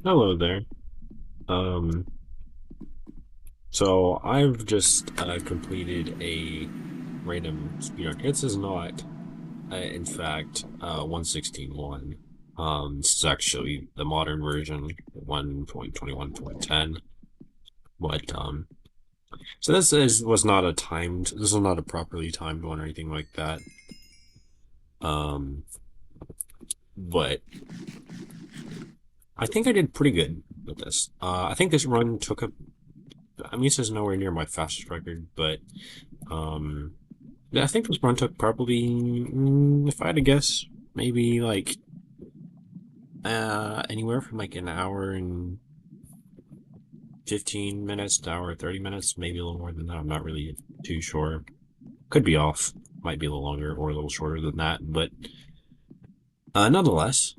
Hello there. Um, so I've just completed a random speedrun. This is not, in fact, 116.1. This is actually the modern version, 1.21.10. But so was not a timed. This was not a properly timed one or anything like that. Um, but I think I did pretty good with this. I think this run took a. I mean, this is nowhere near my fastest record, but um. Yeah, I think this run took probably, if I had to guess, maybe like anywhere from like an hour and 15 minutes to hour 30 minutes, maybe a little more than that. I'm not really too sure. Could be off. Might be a little longer or a little shorter than that, but nonetheless,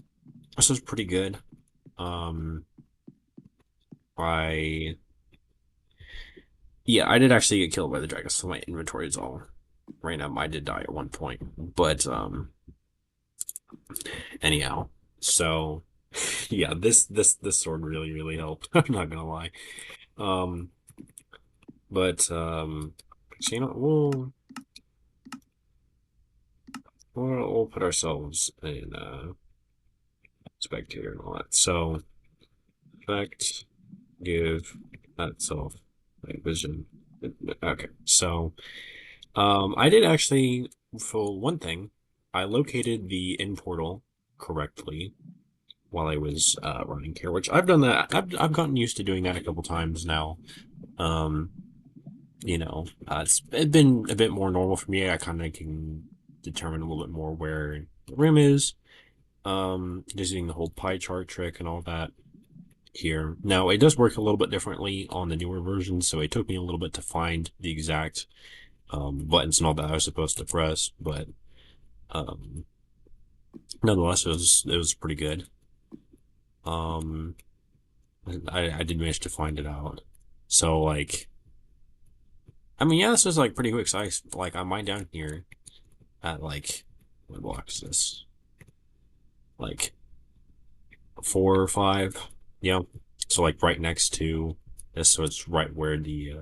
this was pretty good. Um, I Yeah, I did actually get killed by the dragon, so my inventory is all random. I did die at one point, but anyhow, so. Yeah, this sword really helped. I'm not gonna lie. Um, but so, we'll put ourselves in spectator and all that. So effect give that self like vision. Okay, so I did actually, for one thing, I located the in portal correctly while I was running here, which I've done that. I've gotten used to doing that a couple times now. Um, it's been a bit more normal for me. I kind of can determine a little bit more where the room is. Just using the whole pie chart trick and all that here. Now, it does work a little bit differently on the newer version, so it took me a little bit to find the exact buttons and all that I was supposed to press, but um, nonetheless, it was pretty good. Um, I did manage to find it out. So, like, I mean, yeah, this is like pretty quick. So I'm right down here at like, what block is this? Like 4 or 5. Yeah. So like right next to this, so it's right where the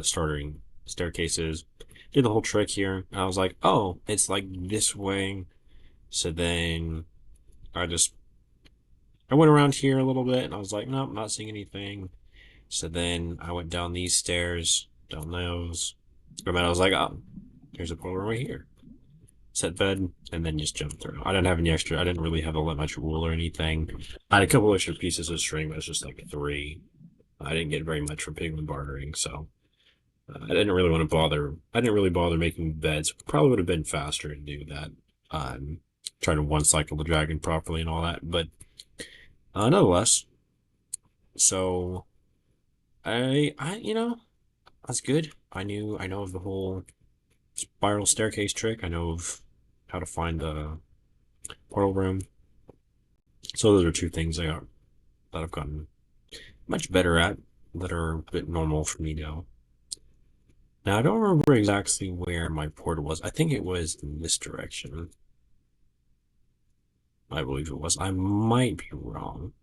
starting staircase is. Did the whole trick here. And I was like, oh, it's like this way. So then I just I went around here a little bit and I was like, nope, not seeing anything. So then I went down these stairs, down those. And then I was like, oh, there's a portal right here. Set bed, and then just jump through. I didn't have any extra. I didn't really have that much wool or anything. I had a couple extra pieces of string, but it's just like 3. I didn't get very much from pigment bartering, so I didn't really want to bother. I didn't really bother making beds. Probably would have been faster to do that. Trying to one cycle the dragon properly and all that, but nonetheless. So that's good. I know of the whole spiral staircase trick. I know of how to find the portal room. So those are two things that I've gotten much better at that are a bit normal for me now. Now I don't remember exactly where my portal was. I think it was in this direction. I believe it was. I might be wrong.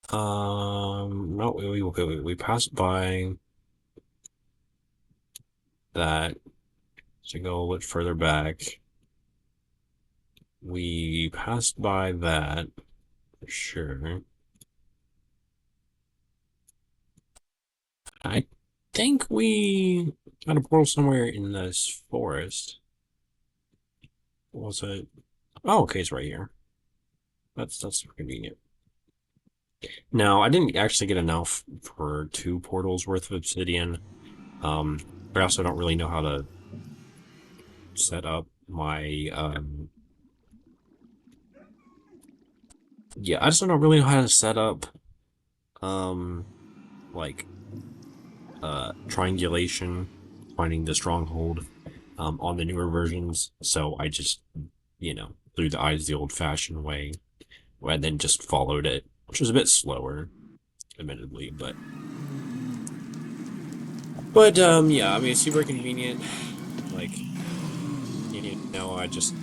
No, we passed by that to go a little bit further back. We passed by that for sure. I think we got a portal somewhere in this forest. What was it? Oh, okay, it's right here. That's convenient. Now, I didn't actually get enough for 2 portals worth of obsidian. Um, I also don't really know how to set up my yeah, I just don't really know how to set up um like triangulation, finding the stronghold on the newer versions. So I just, through the eyes the old-fashioned way, and then just followed it, which was a bit slower, admittedly, but yeah, I mean it's super convenient. Like, I just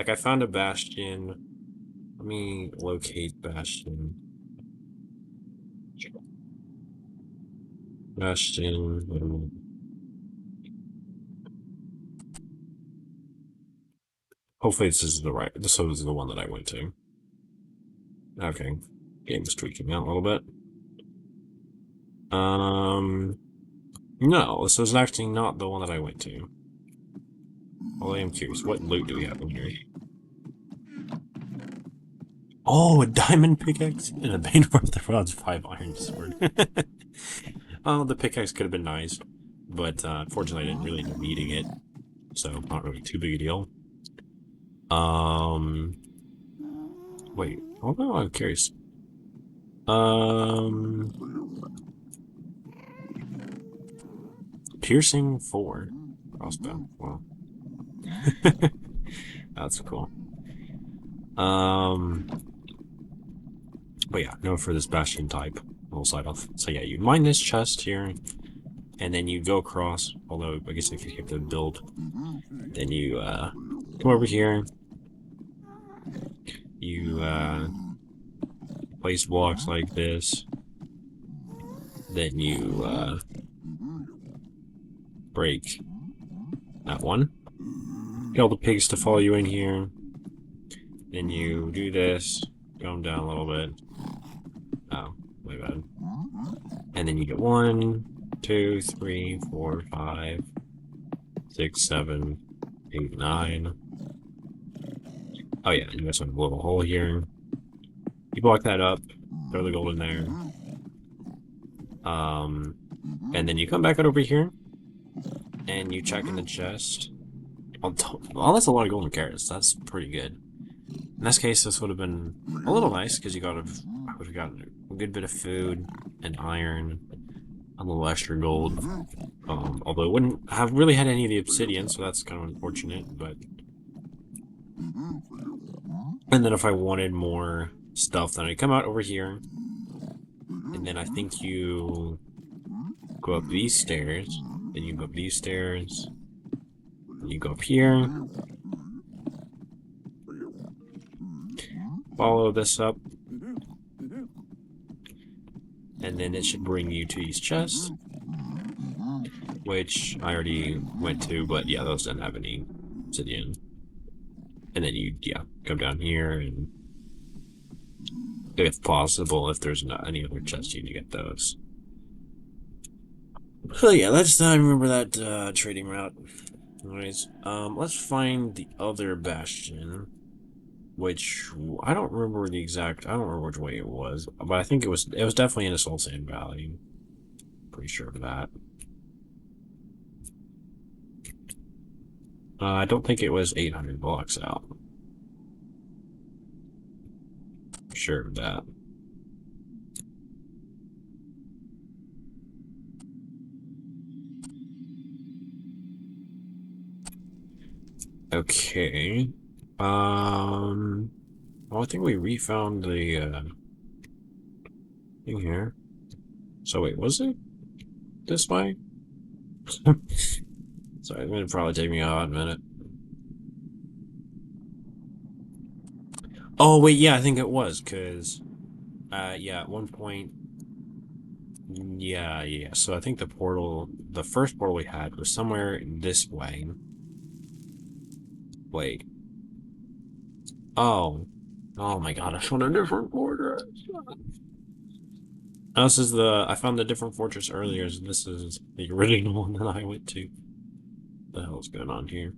Like, I found a bastion. Let me locate bastion. Bastion. Hopefully this is the right. This is the one that I went to. Okay. Game's tweaking out a little bit. No, this is actually not the one that I went to. Well, I am curious. What loot do we have in here? Oh, a diamond pickaxe and a bane of the rod's 5 iron sword. Oh, the pickaxe could have been nice, but unfortunately, I didn't really end up needing it, so not really too big a deal. Wait, hold on, I'm curious. Piercing 4 crossbow. Wow, that's cool. But yeah, no for this bastion type. We'll slide off. So yeah, you mine this chest here, and then you go across. Although I guess if you have to build, then you come over here. You place blocks like this. Then you break that one. Get all the pigs to follow you in here. Then you do this. Go them down a little bit. Oh, my bad. And then you get 1, 2, 3, 4, 5, 6, 7, 8, 9. Oh yeah, you got some little hole here. You block that up, throw the gold in there. And then you come back out over here, and you check in the chest. Oh, that's a lot of golden carrots. That's pretty good. In this case, this would have been a little nice because you would have gotten a good bit of food and iron, a little extra gold. Although it wouldn't have really had any of the obsidian, so that's kind of unfortunate. But and then if I wanted more stuff, then I come out over here, and then I think you go up these stairs. Then you go up these stairs. Then you go up here. Follow this up. And then it should bring you to these chests. Which I already went to, but yeah, those didn't have any obsidian. And then you, yeah, come down here and if possible, if there's not any other chests, you need to get those. So yeah, let's remember that trading route. Anyways, let's find the other bastion, which I don't remember the exact. I don't remember which way it was, but I think it was definitely in the Soul Sand Valley. Pretty sure of that. I don't think it was 800 blocks out. Sure of that. Okay. Well, I think we refound the thing here. So wait, was it this way? Sorry, it's gonna probably take me a hot minute. Oh wait, yeah, I think it was, cause yeah, at one point, yeah. So I think the first portal we had was somewhere this way. Wait. Oh. Oh my god, I found a different fortress. Oh, I found the different fortress earlier, so this is the original one that I went to. What the hell's going on here?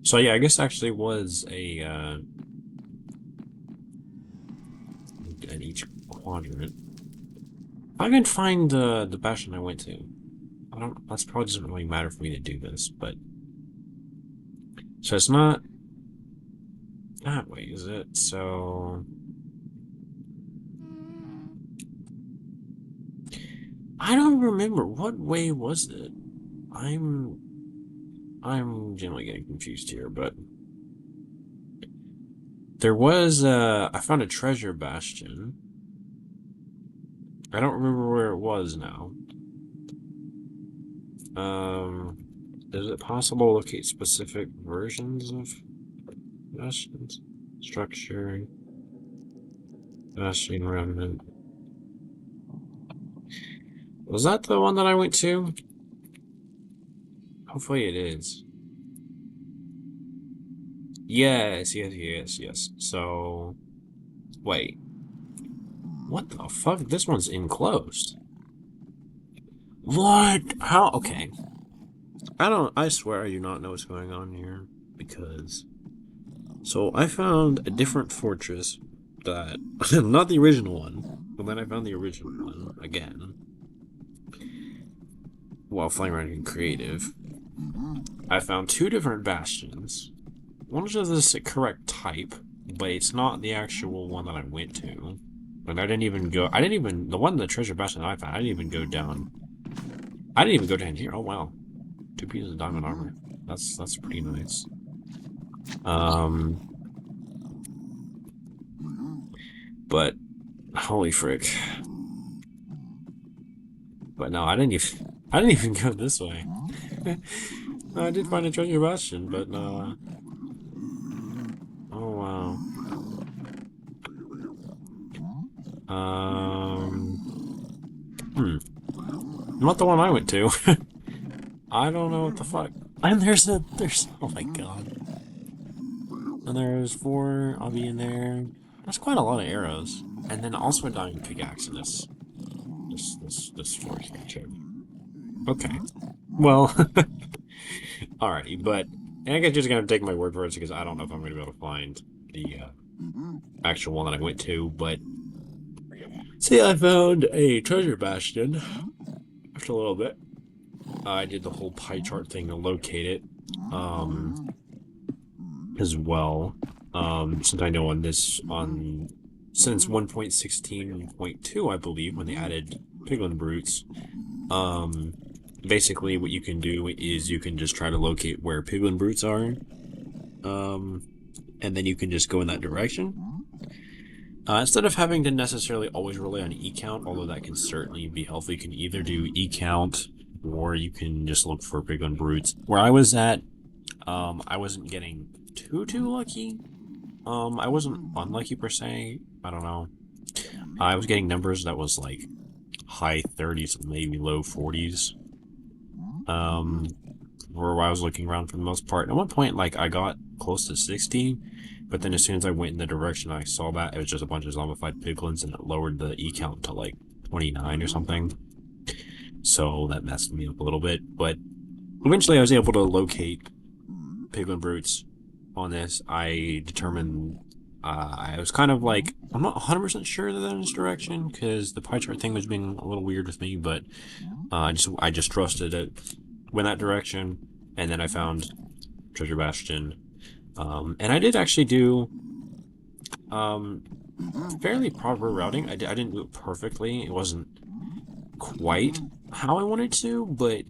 So yeah, I guess actually was a, at each quadrant. I can find the bastion I went to. That's probably doesn't really matter for me to do this, but. So it's not that way, is it? So. I don't remember. What way was it? I'm generally getting confused here, but. There was, I found a treasure bastion. I don't remember where it was now. Is it possible to locate specific versions of Bastions. Structure. Bastion remnant. Was that the one that I went to? Hopefully it is. Yes, yes, yes, yes. So, wait. What the fuck? This one's enclosed. What? How? Okay. I swear I do not know what's going on here. Because. So, I found a different fortress that. Not the original one. But then I found the original one again. While flying around in creative. I found two different bastions. One of them is the correct type, but it's not the actual one that I went to. And the one, the treasure bastion I found, I didn't even go down. I didn't even go down here. Oh, wow. 2 pieces of diamond armor. That's pretty nice. But, holy frick. But no, I didn't even go this way. I did find a treasure bastion, but, oh, wow. Not the one I went to. I don't know what the fuck. And oh my god. And there's 4, I'll be in there. That's quite a lot of arrows. And then also a diamond pickaxe in this floor here too. Okay. Well, alrighty, but I guess just gonna take my word for it because I don't know if I'm gonna be able to find the actual one that I went to, but see, I found a treasure bastion after a little bit. I did the whole pie chart thing to locate it, as well. Since I know since 1.16.2, I believe, when they added piglin brutes, basically what you can do is you can just try to locate where piglin brutes are, and then you can just go in that direction. Instead of having to necessarily always rely on E-count, although that can certainly be helpful, you can either do E-count or you can just look for piglin brutes. Where I was at, I wasn't getting too lucky. I wasn't unlucky per se. I don't know. I was getting numbers that was like high 30s, maybe low 40s. Where I was looking around for the most part. At one point, like I got close to 60, but then as soon as I went in the direction I saw that, it was just a bunch of zombified piglins, and it lowered the E count to like 29 or something. So that messed me up a little bit. But eventually, I was able to locate piglin brutes on this. I determined I was kind of like, I'm not 100% sure that in this direction because the pie chart thing was being a little weird with me, but I just trusted it, went that direction, and then I found treasure bastion. And I did actually do fairly proper routing. I didn't do it perfectly. It wasn't quite how I wanted to, but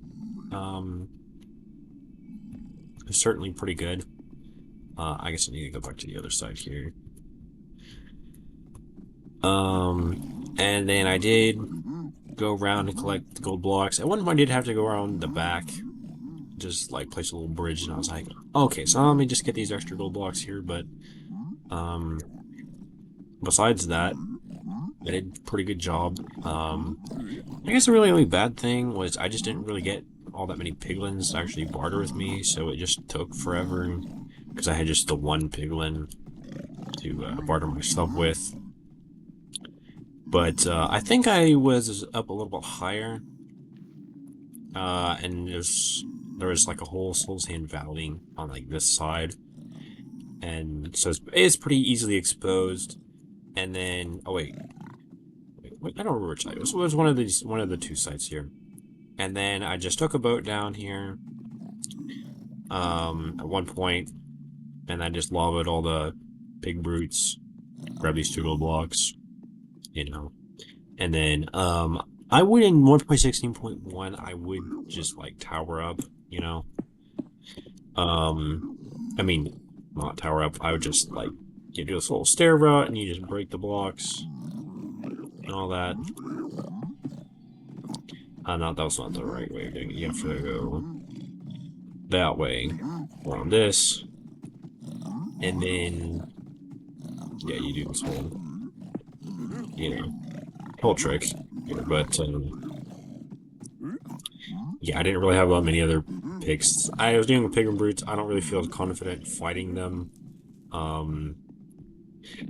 it's certainly pretty good. I guess I need to go back to the other side here. And then I did go around and collect the gold blocks. At one point I did have to go around the back, just like place a little bridge, and I was like, okay, so let me just get these extra gold blocks here, but besides that, I did a pretty good job. I guess the really only bad thing was I just didn't really get all that many piglins to actually barter with me, so it just took forever, because I had just the one piglin to barter my stuff with. But I think I was up a little bit higher, and there was like a whole Soul Sand Valley on like this side, and so it's pretty easily exposed. And then, oh wait, I don't remember which side. It was one of the two sites here. And then I just took a boat down here, at one point, and I just lavaed all the pig brutes, grab these 2 gold blocks, you know. And then, I would in 1.16.1, I would just like tower up, you know. I mean, not tower up, I would just like do this little stair route and you just break the blocks and all that. No, that was not the right way of doing it. You have to go that way, on this, And then, yeah, you do this whole, you know, whole trick here. But yeah, I didn't really have many other picks. I was dealing with pig and brutes. I don't really feel confident fighting them. Um,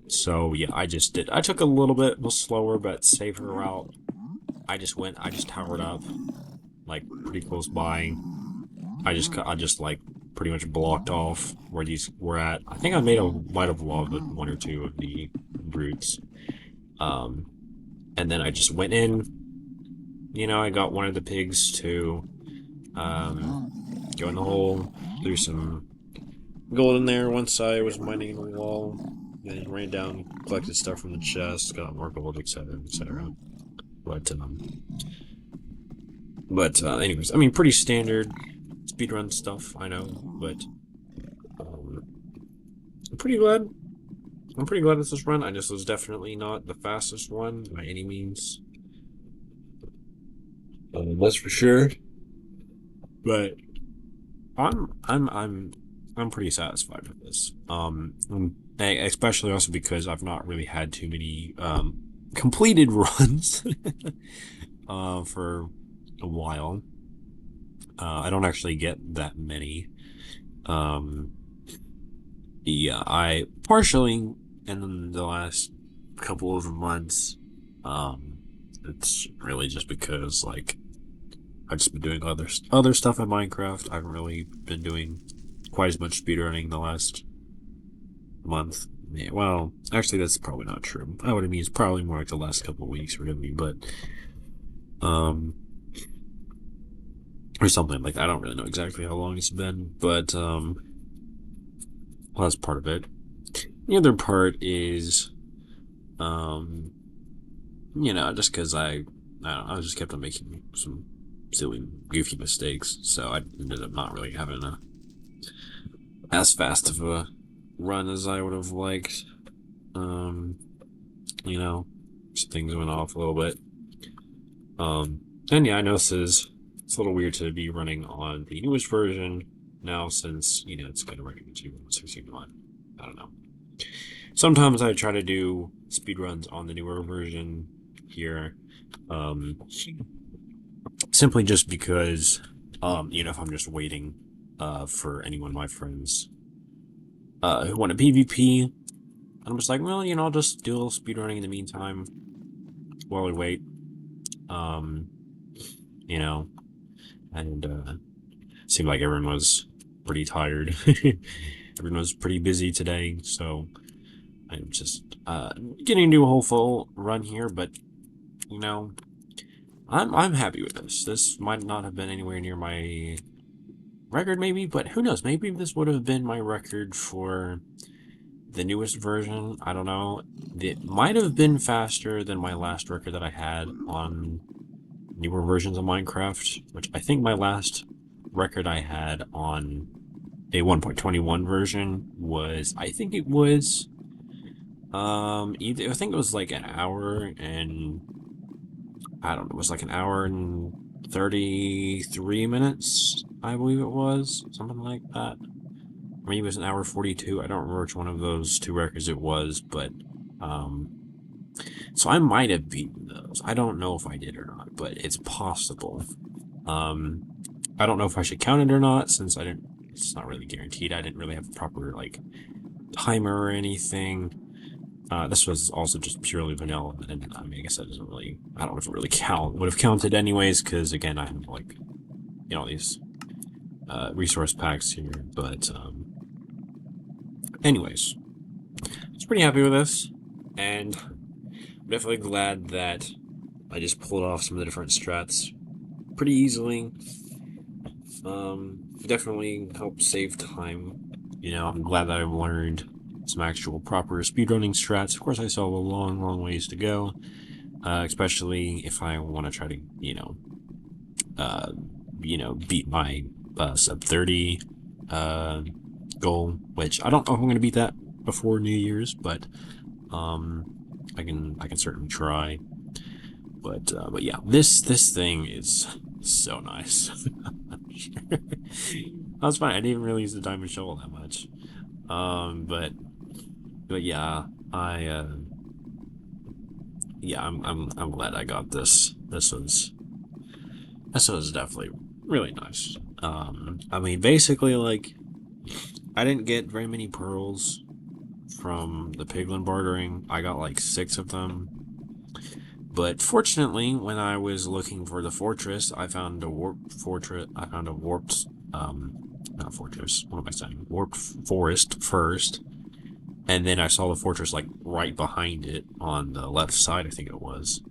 so yeah, I just did. I took a little bit slower but safer route. I just towered up like pretty close by. I just like pretty much blocked off where these were at. I think I might have logged with one or two of the brutes. Um, and then I just went in. You know, I got one of the pigs to um go in the hole, threw some gold in there once I was mining in the wall. Then ran down, collected stuff from the chest, got more gold, etc., etc. But anyways, I mean, pretty standard speedrun stuff, I know, but um, I'm pretty glad. I'm pretty glad it's this run. I just was definitely not the fastest one by any means. That's for sure. But I'm pretty satisfied with this. Especially also because I've not really had too many completed runs for a while. I don't actually get that many. Um, yeah, I partially in the last couple of months. Um, it's really just because like I've just been doing other stuff in Minecraft. I haven't really been doing quite as much speedrunning the last month. Yeah, well, actually, that's probably not true. I would mean it's probably more like the last couple of weeks, really, but um, or something like that. I don't really know exactly how long it's been, but well, that's part of it. The other part is um, just because I don't know, I just kept on making some silly, goofy mistakes, so I ended up not really having as fast of a run as I would have liked. Um, you know, things went off a little bit. Um, and yeah, I know it's a little weird to be running on the newest version now since, it's kind of running into 1.16.1. I don't know. Sometimes I try to do speedruns on the newer version here. Simply just because, if I'm just waiting, for any one of my friends, who want a PvP, I'm just like, well, I'll just do a little speedrunning in the meantime while we wait. Um, you know, and seemed like everyone was pretty tired. Everyone was pretty busy today, so I'm just getting to do a whole full run here. But you know, I'm happy with this. This might not have been anywhere near my record, maybe, but who knows? Maybe this would have been my record for the newest version. I don't know. It might have been faster than my last record that I had on newer versions of Minecraft, which I think my last record I had on a 1.21 version was, I think it was, I think it was like an hour and, I don't know, it was like an hour and 33 minutes, I believe it was, something like that. Maybe it was an hour 42. I don't remember which one of those two records it was, but, so I might have beaten those. I don't know if I did or not, but it's possible. I don't know if I should count it or not, since it's not really guaranteed. I didn't really have a proper, like, timer or anything. This was also just purely vanilla, and I mean, I guess that doesn't really, I don't know if it really would have counted anyways, because again, I have, like, these, resource packs here, but, anyways, I was pretty happy with this, and I'm definitely glad that I just pulled off some of the different strats pretty easily. Definitely helped save time. I'm glad that I've learned some actual proper speedrunning strats. Of course, I still have a long, long ways to go, especially if I want to try to, uh, beat my sub 30 goal, which I don't know if I'm going to beat that before New Year's, but I can certainly try. But yeah, this thing is so nice. That's fine. I didn't even really use the diamond shovel that much. But yeah, I yeah, I'm glad I got this. This was definitely really nice. I mean, basically, like, I didn't get very many pearls from the piglin bartering. I got like six of them. But fortunately, when I was looking for the fortress, I found a warped fortress. I found a warped, not fortress. What am I saying? Warped forest first, and then I saw the fortress like right behind it on the left side. I think it was,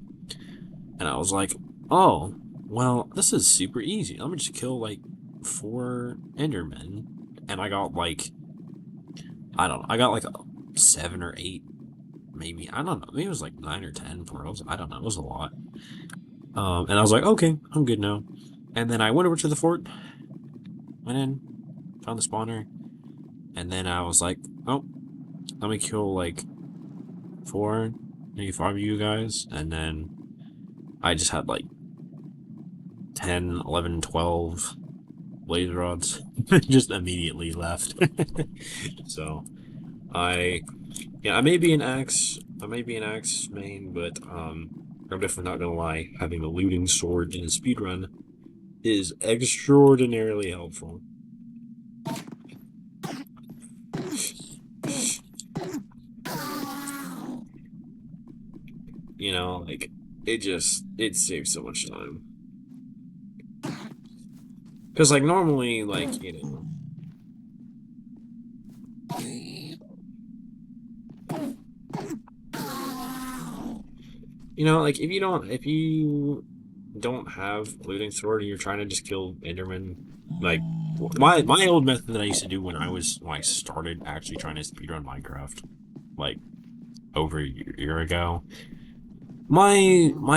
and I was like, "Oh, well, this is super easy. Let me just kill like four Endermen," and I got like, I don't know, I got like 7 or 8, maybe. I don't know. Maybe it was like 9 or 10 pearls. I don't know. It was a lot. And I was like, okay, I'm good now. And then I went over to the fort, went in, found the spawner, and then I was like, oh, let me kill like 4, maybe 5 of you guys. And then I just had like 10, 11, 12 blaze rods just immediately left. So I, yeah, I may be an axe main, but I'm definitely not gonna lie, having a looting sword in a speedrun is extraordinarily helpful. Like, it saves so much time. Because, like, normally, like, like, if you don't have looting sword and you're trying to just kill Enderman, like, my old method that I used to do when I started actually trying to speedrun Minecraft, like, over a year ago. My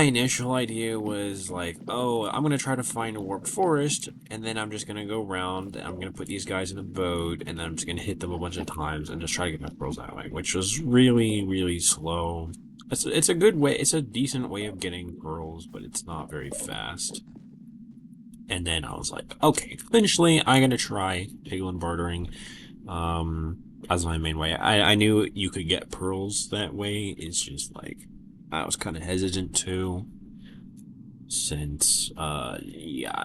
initial idea was like, oh, I'm gonna try to find a warped forest, and then I'm just gonna go around, and I'm gonna put these guys in a boat, and then I'm just gonna hit them a bunch of times and just try to get my pearls that way, which was really, really slow. It's a good way, it's a decent way of getting pearls, but it's not very fast. And then I was like, okay, eventually I'm gonna try piglin bartering, um, as my main way. I knew you could get pearls that way. It's just like I was kind of hesitant to, since yeah,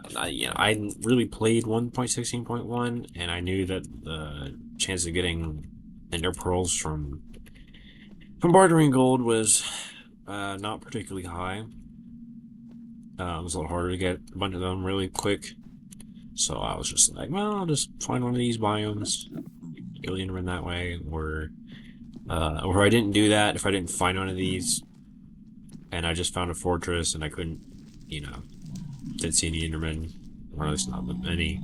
I really played 1.16.1, and I knew that the chance of getting ender pearls from bartering gold was not particularly high. It was a little harder to get a bunch of them really quick. So I was just like, well, I'll just find one of these biomes, kill the enderman that way, or if I didn't do that, if I didn't find one of these, and I just found a fortress and I couldn't, didn't see any endermen, or at least not many,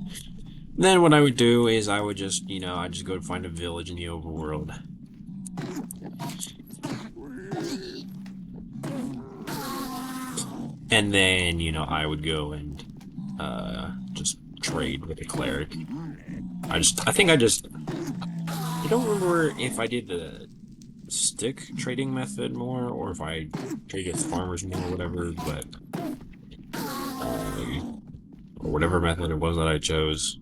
then what I would do is I would just, I'd just go to find a village in the overworld. And then, I would go and just trade with a cleric. I don't remember if I did the stick trading method more, or if I traded with farmers more, or whatever, but or whatever method it was that I chose,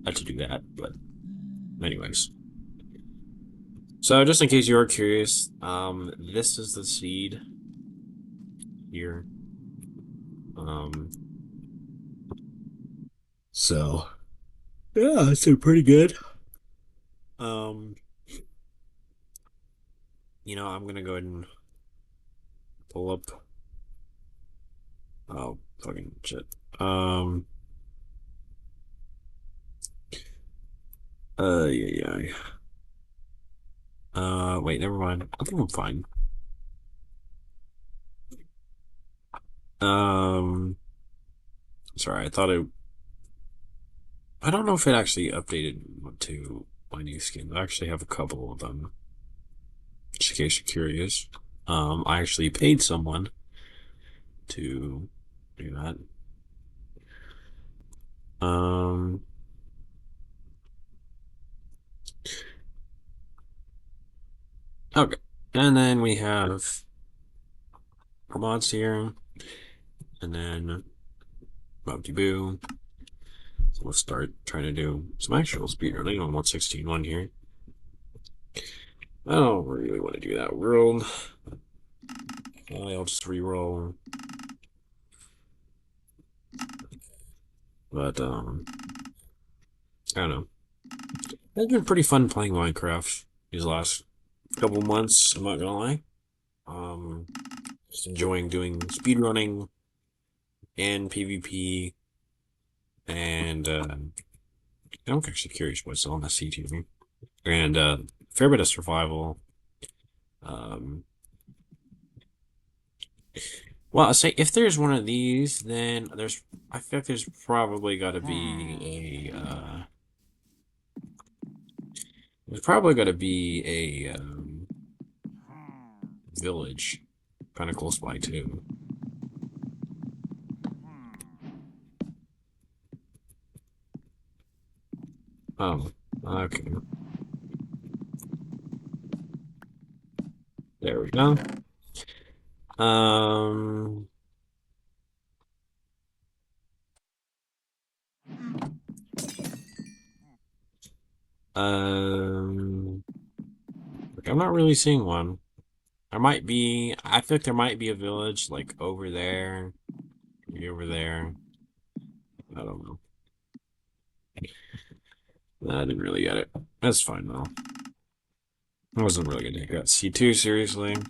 I had to do that. But anyways, so just in case you are curious, this is the seed here. Um, so yeah, it's pretty good. Um, I'm gonna go ahead and pull up. Oh, fucking shit. Um, yeah, yeah. Wait, never mind. I think I'm fine. Um, sorry, I don't know if it actually updated to my new skin. I actually have a couple of them, just in case you're curious. I actually paid someone to do that. Um, okay. And then we have our mods here, and then Boo. So let's start trying to do some actual speedrunning on 116.1 here. I don't really want to do that world. I'll just re-roll. But, I don't know. It's been pretty fun playing Minecraft these last couple months, I'm not gonna lie. Just enjoying doing speedrunning and PvP, and I'm actually curious what's on the CTV. And a fair bit of survival. Um, well, I say if there's one of these, then I feel like there's probably got to be there's probably got to be a village kind of close by too. Oh, okay. There we go. Um, um, I'm not really seeing one. There might be, I think there might be a village like over there, maybe over there. I don't know. I didn't really get it. That's fine though. I wasn't really gonna take that C2 seriously. I'm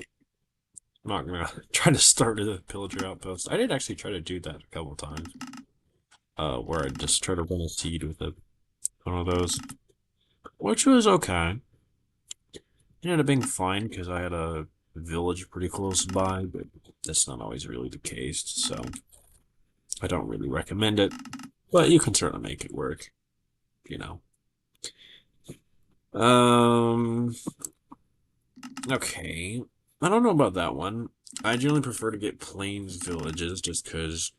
not gonna try to start a pillager outpost. I did actually try to do that a couple times. Where I just try to run a seed with one of those, which was okay. It ended up being fine because I had a village pretty close by, but that's not always really the case, so I don't really recommend it. But you can certainly make it work, you know. Um, okay. I don't know about that one. I generally prefer to get plains villages just because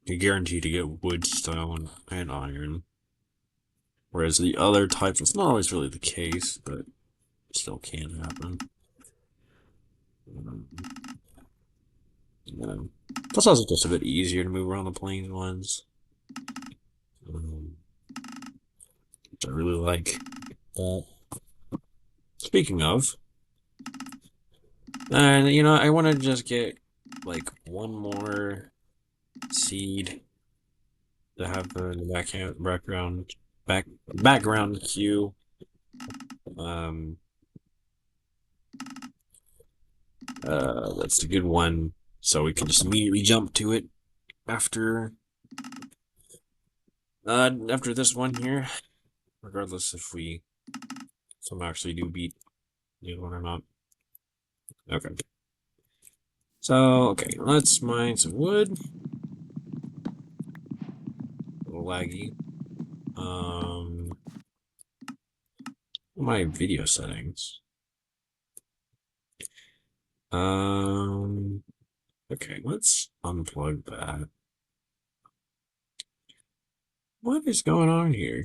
you're guaranteed to get wood, stone, and iron. Whereas the other types, it's not always really the case, but it still can happen. Um, yeah. Plus, also just a bit easier to move around the plains ones. Um, which I really like. Speaking of, and I want to just get like one more seed to have in the background queue. Um, that's a good one. So we can just immediately jump to it after after this one here, regardless if we somehow actually do beat the other one or not. Okay. So okay, let's mine some wood. A little laggy. My video settings. Um, okay, let's unplug that. What is going on here?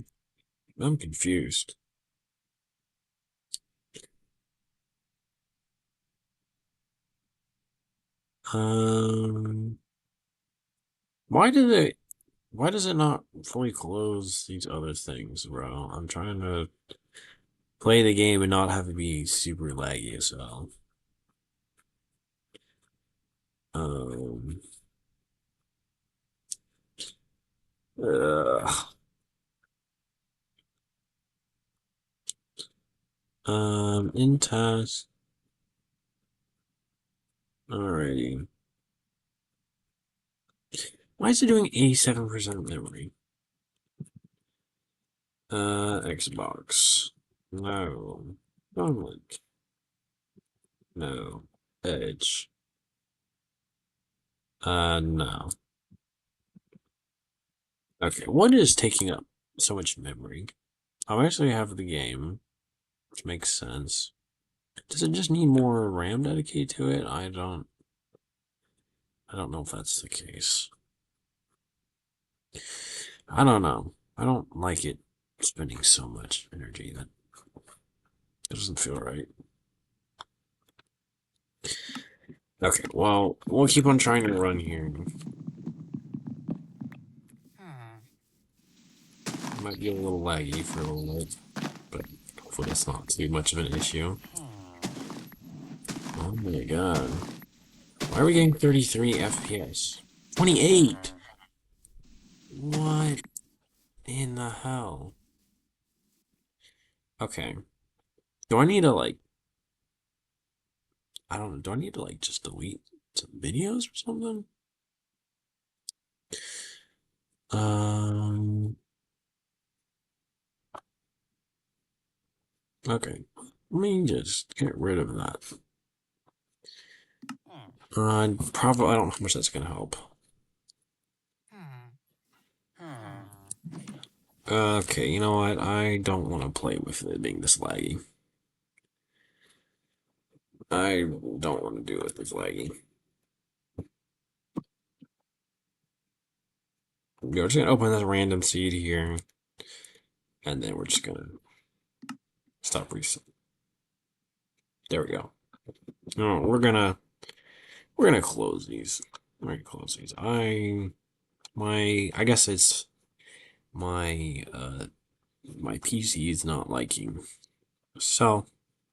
I'm confused. Um, why did it, why does it not fully close these other things, bro? I'm trying to play the game and not have it be super laggy as well. Um, ugh. In task. Alrighty. Why is it doing 87% memory? Xbox. No. Link. No. Edge. No. Okay, what is taking up so much memory? I actually have the game, which makes sense. Does it just need more RAM dedicated to it? I don't know if that's the case. I don't know. I don't like it spending so much energy. That doesn't feel right. Okay, well, we'll keep on trying to run here. Might be a little laggy for a little bit, but hopefully that's not too much of an issue. Oh my god. Why are we getting 33 FPS? 28! What in the hell? Okay. Do I need to, like, I don't know, do I need to, like, just delete some videos or something? Um, okay. Let me just get rid of that. Probably, I don't know how much that's gonna help. Okay, you know what? I don't want to play with it being this laggy. I don't want to do it this laggy. We're just gonna open this random seed here, and then we're just gonna stop reset. There we go. No, we're gonna close these. We're gonna close these. I guess it's my PC is not liking. So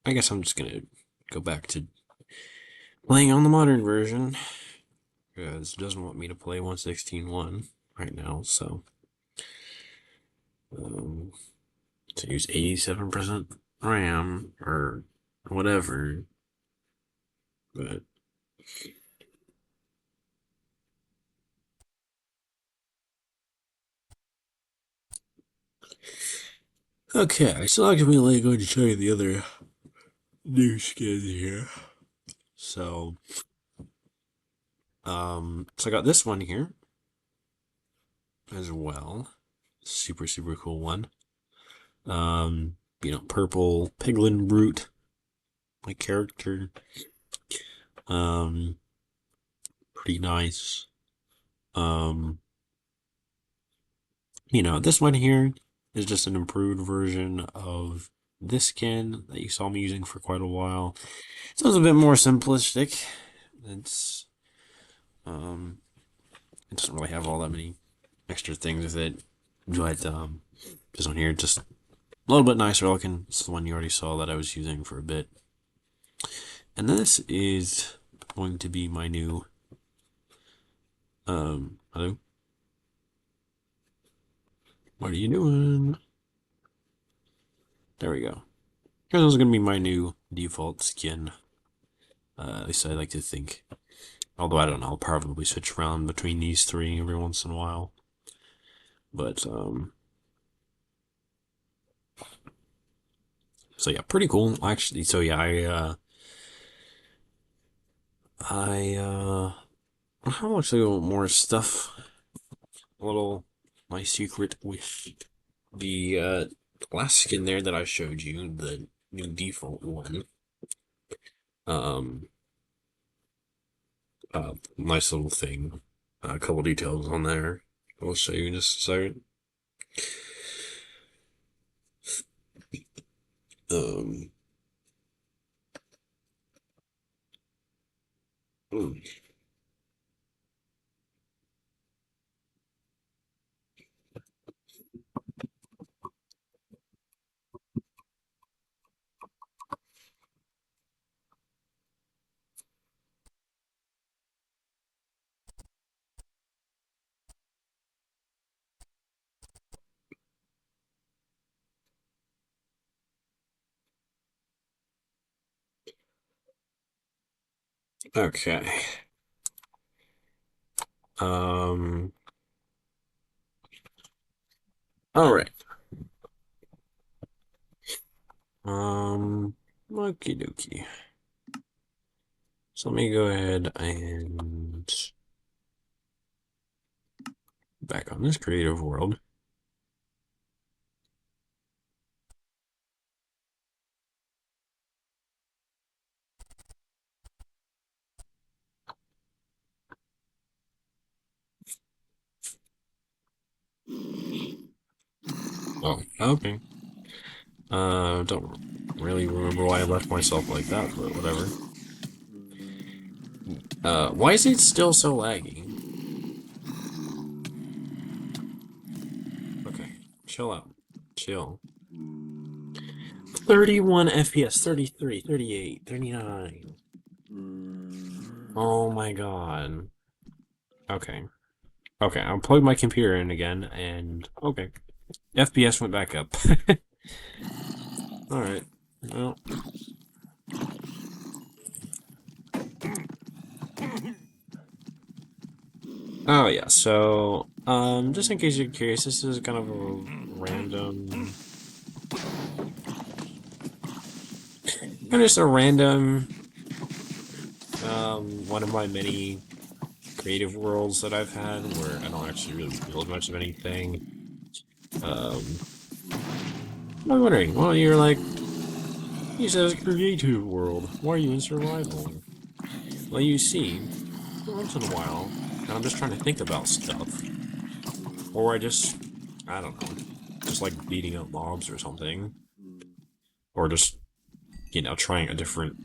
I guess I'm just gonna go back to playing on the modern version because it doesn't want me to play 1.16.1 right now. So um, to use 87% RAM or whatever, but okay. So I'm going to show you the other new skins here. So so I got this one here as well. Super, super cool one. Purple Piglin Brute, my character. Um, Pretty nice. Um, this one here is just an improved version of this skin that you saw me using for quite a while. So it's a bit more simplistic. It's um, it doesn't really have all that many extra things with it, but this one here just a little bit nicer looking. This is the one you already saw that I was using for a bit. And this is going to be my new, hello? What are you doing? There we go. This is going to be my new default skin. At least I like to think. Although I don't know, I'll probably switch around between these three every once in a while. But, so yeah, pretty cool. Actually, so yeah, how much more stuff? A little, my secret with the, last skin there that I showed you, the new default one. Um, Nice little thing. A couple details on there. I'll show you in just a second. Um, hmm. Okay. Um, all right. Okie dokie. So let me go ahead and back on this creative world. Oh, okay. Don't really remember why I left myself like that, but whatever. Why is it still so laggy? Okay, chill out. Chill. 31 FPS, 33, 38, 39. Oh my god. Okay. Okay, I'll plug my computer in again, and okay. FPS went back up. Alright. Well, oh yeah, so, just in case you're curious, this is kind of a random, kind of just a random, one of my many creative worlds that I've had where I don't actually really build much of anything. Um, I'm wondering, well, you're like, he says creative world. Why are you in survival? Well, you see, once in a while, and I'm just trying to think about stuff, or I don't know, just like beating up mobs or something, or just, trying a different,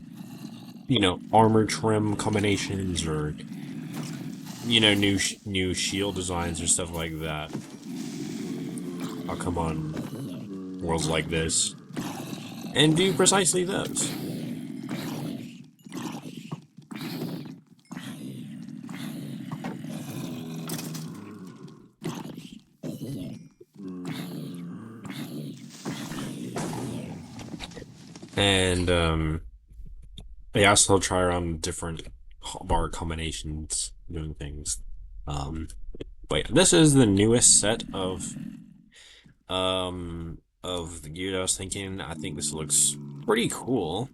armor trim combinations, or, new shield designs or stuff like that. I'll come on worlds like this and do precisely those. And yeah, I still try around different bar combinations, doing things. Um, but yeah, this is the newest set of the gear that I was thinking. I think this looks pretty cool.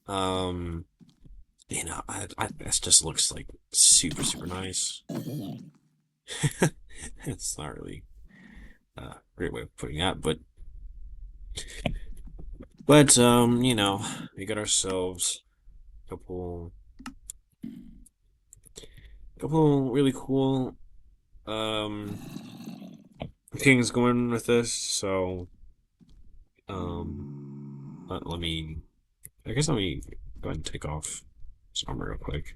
Um, this just looks like super, super nice. It's not really a great way of putting that, but we got ourselves a couple really cool um things going with this. So let me I guess let me go ahead and take off this armor real quick.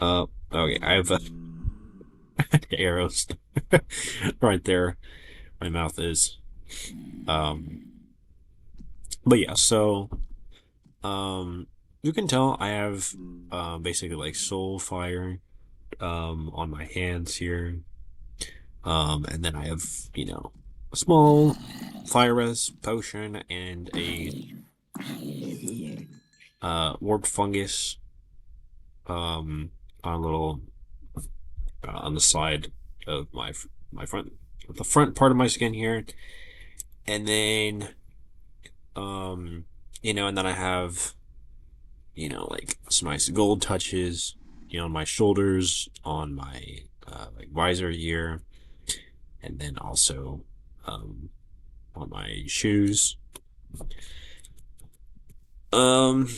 Okay, I have arrows right there. My mouth is. Um, but yeah, so um, you can tell I have basically like soul fire on my hands here. And then I have a small fire res potion and a warp fungus um on a little on the side of my front the front part of my skin here, and then um and then I have like some nice gold touches on my shoulders, on my like visor here, and then also um on my shoes. um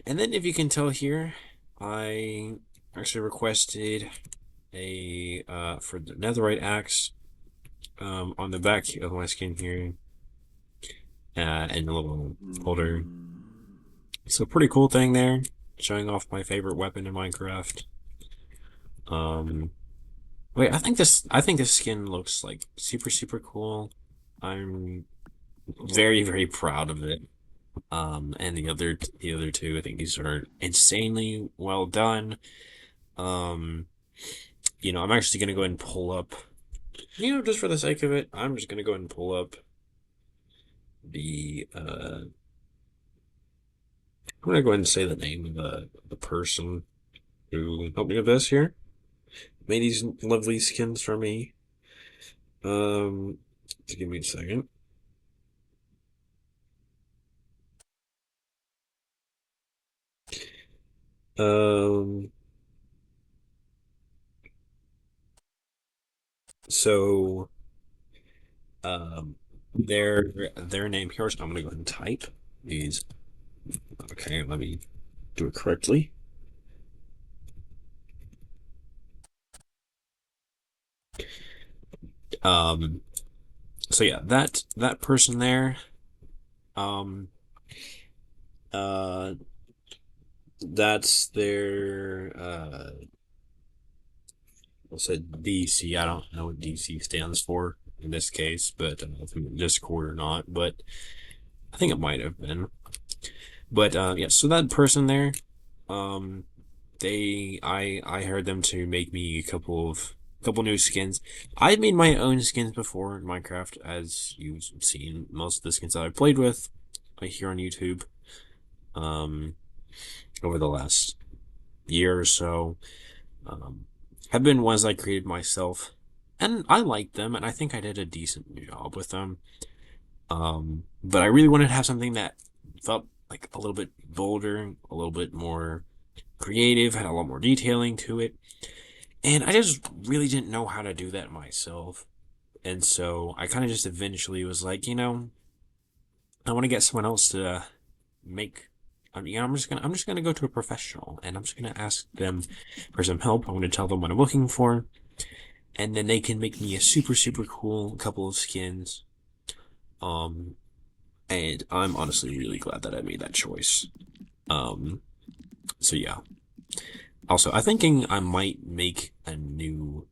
and then if you can tell here, I actually requested a for the netherite axe on the back of my skin here, and a little holder. So pretty cool thing there, showing off my favorite weapon in Minecraft. Um, wait, I think this skin looks like super super cool. I'm very very proud of it. And the other two, I think these are insanely well done. Um, I'm actually gonna go ahead and pull up, just for the sake of it, I'm just gonna go ahead and pull up the I'm gonna go ahead and say the name of the person who helped me with this here. Made these lovely skins for me. Just give me a second. Um, so um, their name here. So I'm gonna go ahead and type these. Okay, let me do it correctly. Um, so yeah, that person there. Um, uh, that's their I said DC. I don't know what DC stands for in this case, but Discord or not. But I think it might have been. But yeah, so that person there, um, I hired them to make me a couple new skins. I've made my own skins before in Minecraft, as you've seen most of the skins that I've played with here on YouTube. Um, over the last year or so, um, have been ones I created myself, and I liked them, and I think I did a decent job with them. But I really wanted to have something that felt like a little bit bolder, a little bit more creative, had a lot more detailing to it. And I just really didn't know how to do that myself. And so I kind of just eventually was like, I want to get someone else to make. I'm just gonna go to a professional, and I'm just gonna ask them for some help. I'm gonna tell them what I'm looking for, and then they can make me a super super cool couple of skins. Um, and I'm honestly really glad that I made that choice. Um, so yeah. Also, I'm thinking I might make a new.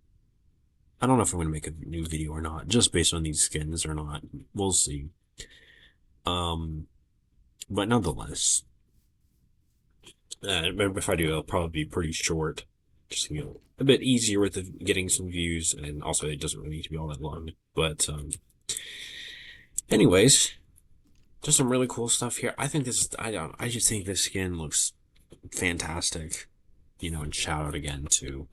I don't know if I'm gonna make a new video or not, just based on these skins or not. We'll see. Um, but nonetheless, if I do, it'll probably be pretty short, just a bit easier with getting some views, and also it doesn't really need to be all that long. But anyways, just some really cool stuff here. I think this. I just think this skin looks fantastic. And shout out again to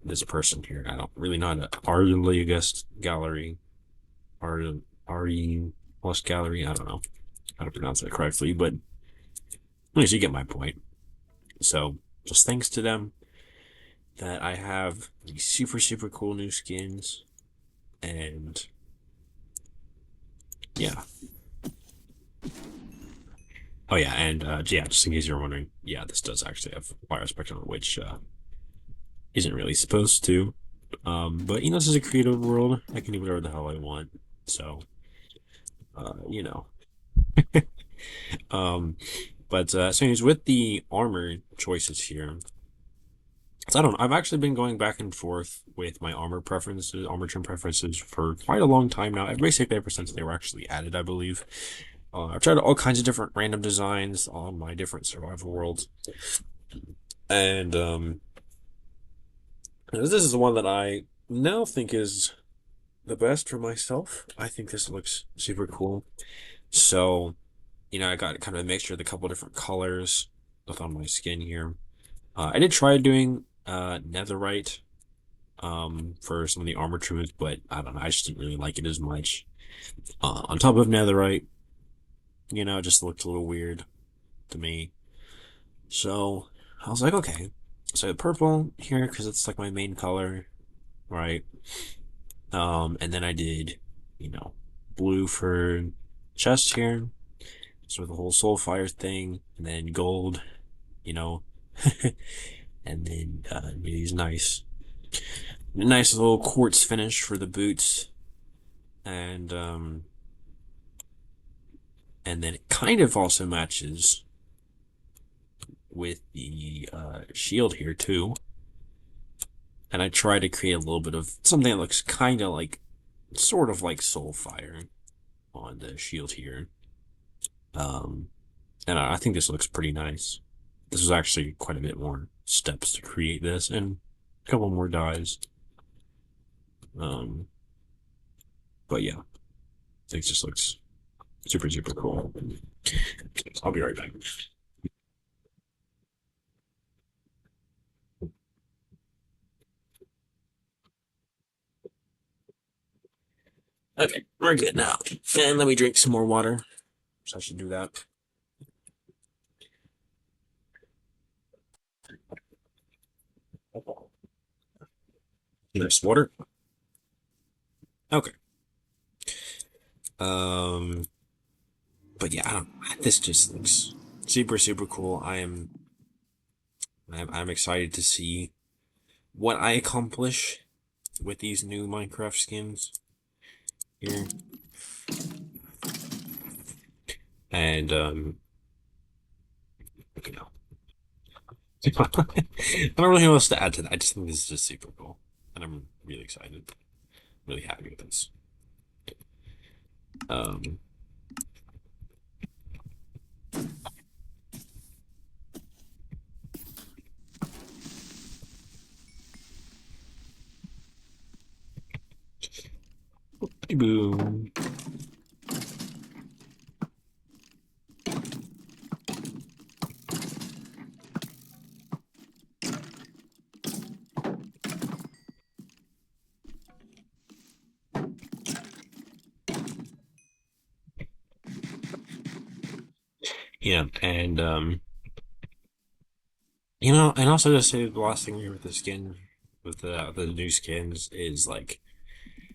this person here. I don't really know how to Arligust Gallery, Ari plus Gallery. I don't know how to pronounce that correctly, but at least you get my point. So just thanks to them that I have these super super cool new skins, and yeah. Oh yeah, and yeah, just in case you're wondering, yeah, this does actually have fire spectrum, which isn't really supposed to. But this is a creative world. I can do whatever the hell I want. So, uh, you know. um, but so anyways, with the armor choices here, so I don't know. I've actually been going back and forth with my armor trim preferences for quite a long time now. Basically, ever since they were actually added, I believe. I've tried all kinds of different random designs on my different survival worlds, and this is the one that I now think is the best for myself. I think this looks super cool. So, I got kind of a mixture of the couple different colors on my skin here. I did try doing netherite for some of the armor trimmings, but I don't know, I just didn't really like it as much. On top of netherite, it just looked a little weird to me. So I was like, okay. So purple here because it's like my main color, right? And then I did, you know, blue for chest here, so the whole soulfire thing, and then gold, you know, and then these nice little quartz finish for the boots, and and then it kind of also matches with the shield here too. And I try to create a little bit of something that looks kind of like, sort of like Soulfire on the shield here. Um, and I think this looks pretty nice. This is actually quite a bit more steps to create this and a couple more dyes. Um, but yeah, I think this just looks super, super cool. I'll be right back. Okay, we're good now. And let me drink some more water. So I should do that. Nice water. Okay. Um, but yeah, I don't. This just looks super super cool. I'm excited to see what I accomplish with these new Minecraft skins here, and you know, I don't really know what else to add to that. I just think this is just super cool, and I'm really excited, really happy with this. Um, boom. Yeah, and and also just say the last thing here with the skin, with the new skins is like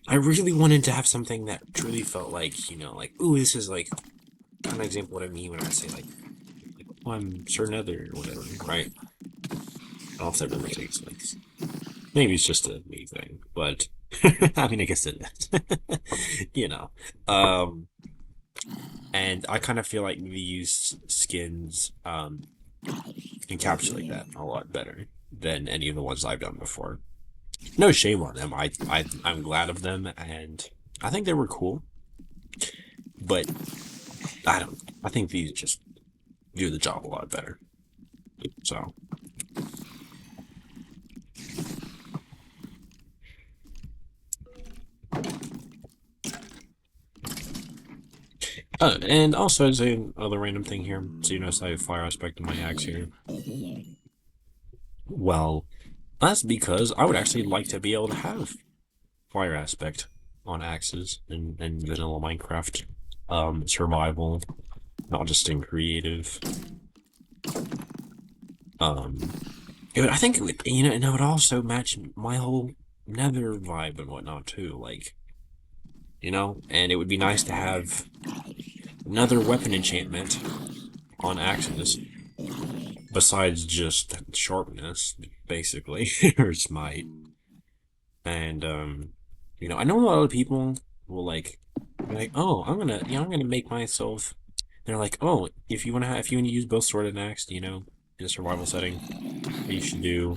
I really wanted to have something that truly felt like, like, ooh, this is like kind of example what I mean when I say like oh, I'm Sir Nether or whatever, right? I don't know if that really makes sense. Maybe it's just a me thing, but I mean, I guess it is. you know, um, and I kind of feel like these skins encapsulate that a lot better than any of the ones I've done before. No shame on them. I'm glad of them, and I think they were cool. But I don't. I think these just do the job a lot better. So, and also as another random thing here, so you notice I have fire aspect in my axe here. Well, that's because I would actually like to be able to have fire aspect on axes in vanilla Minecraft. Survival, not just in creative. Um, I think it would, and it would also match my whole Nether vibe and whatnot too. Like, and it would be nice to have another weapon enchantment on axes besides just sharpness, basically, or smite. And I know a lot of people will like be like, oh, I'm gonna make myself. They're like, oh, if you want to use both sword and axe, in a survival setting, what you should do.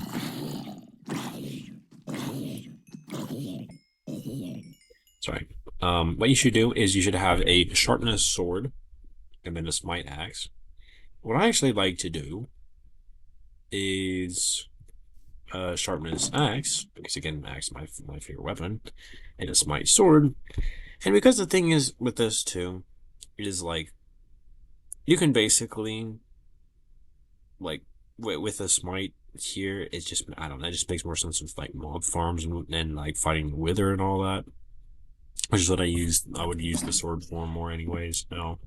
Sorry. What you should do is you should have a sharpness sword and then a smite axe. What I actually like to do is sharpness axe, because again, axe is my favorite weapon, and a smite sword. And because the thing is with this too, it is like you can basically like with a smite here, it's just I don't know, it just makes more sense with like mob farms and like fighting the wither and all that, which is what I would use the sword for more anyways. No,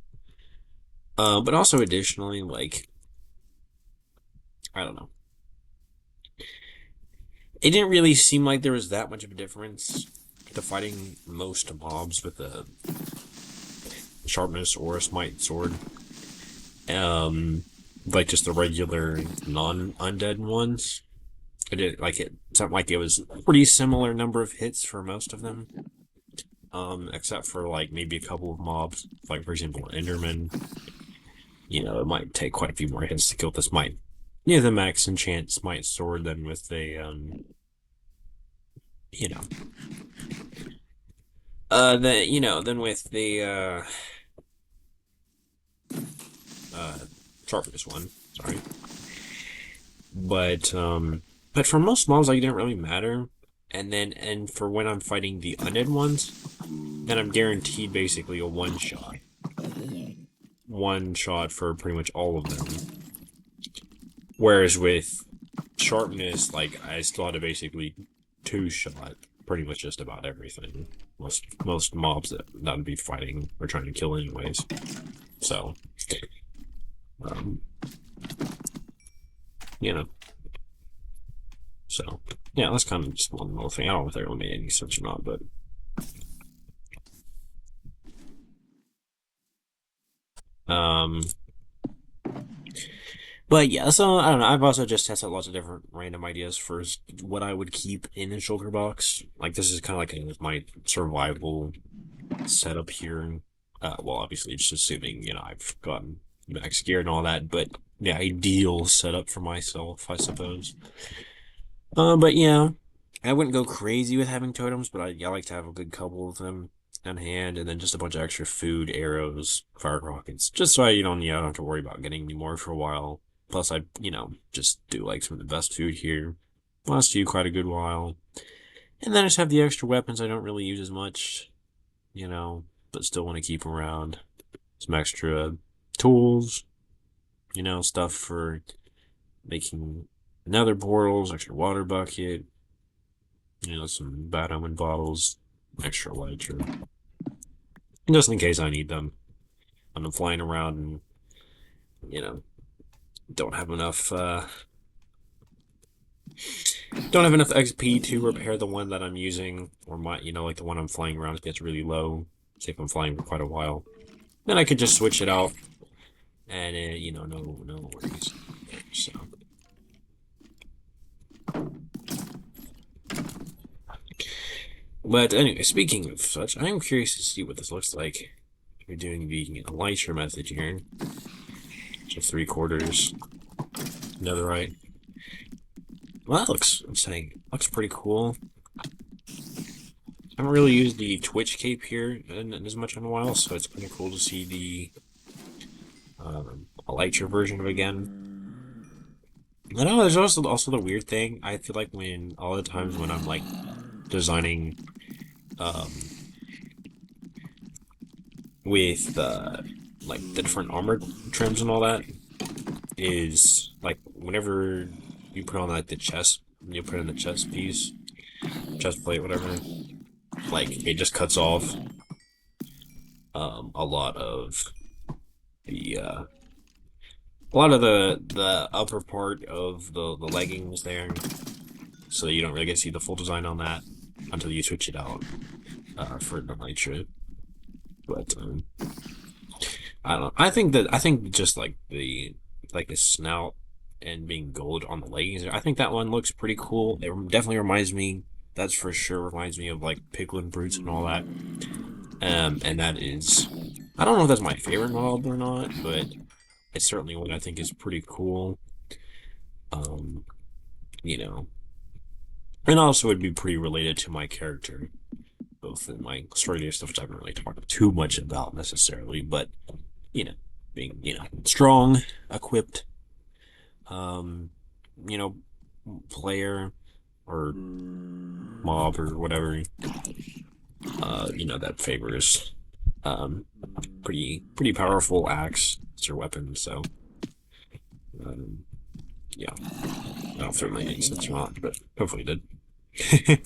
but also additionally, like I don't know, it didn't really seem like there was that much of a difference to fighting most mobs with a sharpness or a smite sword. Like just the regular non-undead ones. It sounded like it was a pretty similar number of hits for most of them. Except for like maybe a couple of mobs, like for example, Enderman. It might take quite a few more hits to kill this might. The max enchant smite sword than with a you know, than with the uh sharpness one. Sorry. But for most mobs, like, it didn't really matter. And for when I'm fighting the undead ones, then I'm guaranteed basically a one shot. One shot for pretty much all of them. Whereas with sharpness, like, I still had to basically two shot pretty much just about everything. Most mobs that I'd be fighting or trying to kill anyways. So, um, you know. So, yeah, that's kind of just one little thing. I don't know if that really made any sense or not, but um, but yeah. So I don't know. I've also just tested lots of different random ideas for what I would keep in a shulker box. Like this is kind of like my survival setup here. Well, obviously, just assuming I've gotten max gear and all that, but the ideal setup for myself, I suppose. But yeah, I wouldn't go crazy with having totems, but I like to have a good couple of them on hand, and then just a bunch of extra food, arrows, fire rockets, just so I don't have to worry about getting any more for a while. Plus, just do like some of the best food here. Last you quite a good while. And then I just have the extra weapons I don't really use as much, but still want to keep around. Some extra tools, stuff for making nether portals, extra water bucket, some bad omen bottles, extra lighter, just in case I need them. When I'm flying around and, you know, don't have enough, uh, don't have enough XP to repair the one that I'm using, or like the one I'm flying around gets really low. Say if I'm flying for quite a while, then I could just switch it out, and no worries. So, but anyway, speaking of such, I am curious to see what this looks like. We're doing the elytra method here. So 3/4 netherite. Well, that looks pretty cool. I haven't really used the Twitch cape here in as much in a while, so it's pretty cool to see the elytra version of it again. I know there's also the weird thing. I feel like when all the times when I'm like designing um with like the different armor trims and all that is like whenever you put on like the chest, you put in the chest piece, chest plate, whatever, like it just cuts off a lot of the the upper part of the leggings there, so you don't really get to see the full design on that until you switch it out for the nitro. But I don't know. I think just like the snout and being gold on the leggings, I think that one looks pretty cool. It definitely reminds me. That's for sure reminds me of like piglin brutes and all that. And that is, I don't know if that's my favorite mob or not, but it's certainly one I think is pretty cool. Um, you know, and also would be pretty related to my character, both in my story stuff, which I haven't really talked too much about necessarily, but you know, being strong, equipped, um, you know, player or mob or whatever, that favors pretty powerful axe as your weapon. So, um, yeah, I don't know if it made any sense or not, but hopefully it did.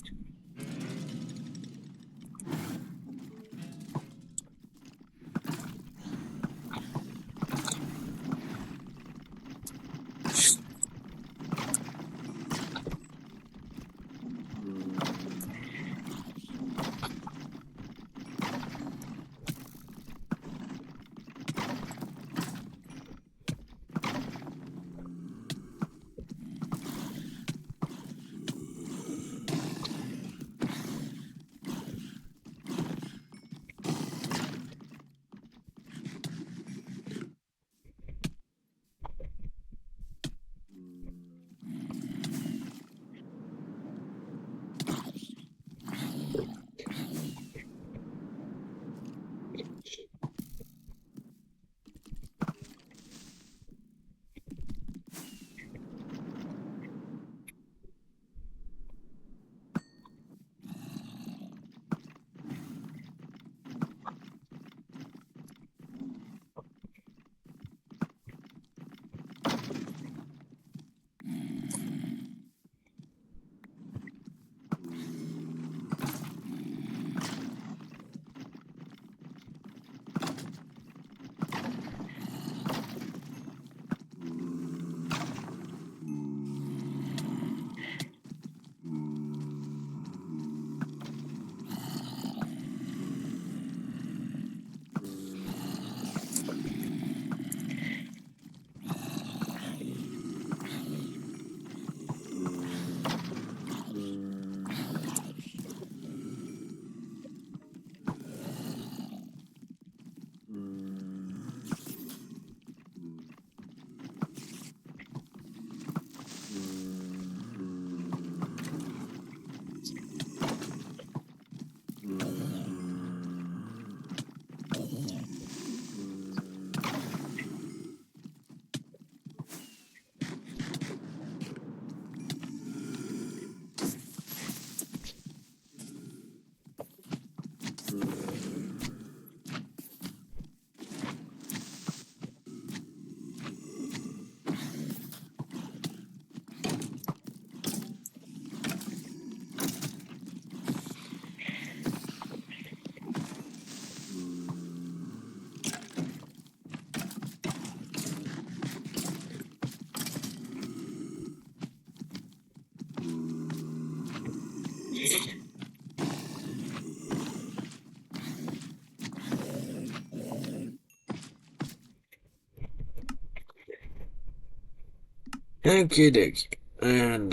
Okay, dokie. And